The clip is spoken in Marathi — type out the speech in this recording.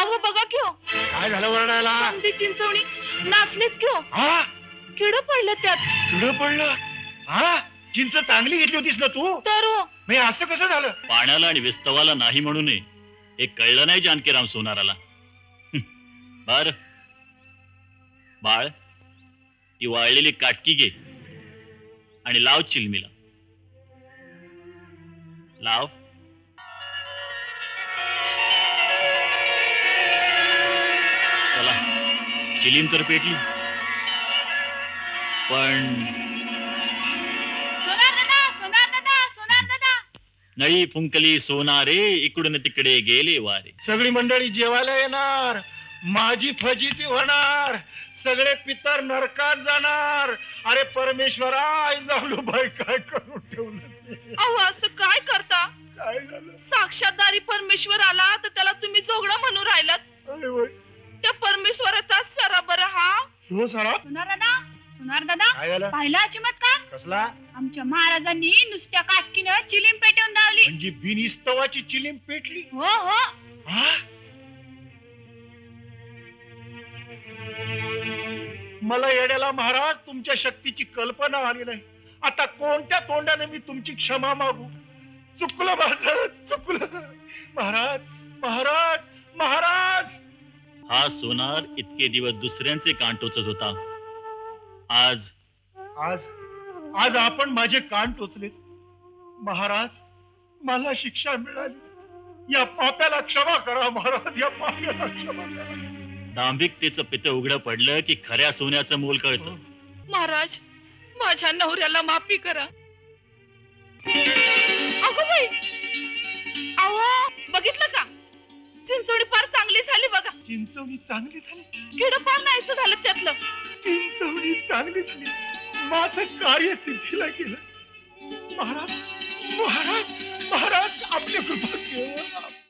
अहो बघा की हो, काय झालं वरडायला? समधी चिंचवणी नाचलीत की हो, हा किड पडलं त्यात. किड पडलं? हा चिंच चांगली घेतली होतीस ना तू? तर हो, मी असं कसं झालं? पाण्याला आणि विस्तवाला नाही म्हणू नये हे कळलं नाही जानकीराम सोनाराला. बर बाळ, ती वाळलेली काटकी घे आणि लाव चिलमीला. लाव. चला, चिलीम तर पेटली, पण सोनार दादा, सोनार दादा, सोनार दादा. नळी फुंकली सोनारे, इकडून तिकडे गेले वारे. सगळी मंडळी जेवायला येणार, माझी फजिती होणार, सगळे पितर नरकात जाणार. अरे परमेश्वरा, आई जाऊ बाई काय करून ठेवलं? अहो असं काय करता? काय झालं? साक्षात दारी परमेश्वर आला तर त्याला तुम्ही जोगडं म्हणून राहिलात. अरे वय, त्या परमेश्वराचा सरा बरं हा. हो सरा. सोनार दादा, सोनार दादा, काय झालं? पाहिला चमत्कार? कसला? आमच्या महाराजांनी नुसत्या काटकीनं चिलीम पेटवून लावली. म्हणजे बिनिस्तवाची चिलीम पेटली? हो हो. हा? मला येड्याला महाराज तुमच्या शक्तीची कल्पना आली नाही. आता कोणत्या तोंडाने मी तुमची क्षमा मागू? चुकलं माझं, चुकलं. महाराज, महाराज, महाराज. हा सोनार इतके दिवस दुसऱ्यांचे कान टोचत होता. आज आज आज आपण माझे कान टोचले. महाराज, मला शिक्षा मिळाली. या पाप्याला क्षमा करा महाराज, या पाप्याला क्षमा करा. दांभिकतेचं पितं उघडं पडलं की खऱ्या सोन्याचं मोल कळतं. महाराज, माझ्या नवऱ्याला माफी करा. अगो बाई, अहो बघितलं का? चिंचवणी फार चांगली झाली बघा. चिंचवणी चांगली झाली. किड फार नाहीसं झालं त्यातलं. चिंचवणी चांगली झाली. माझं कार्य सिद्धीला गेलं. महाराज, महाराज, महाराज आपल्या कृपा केवळ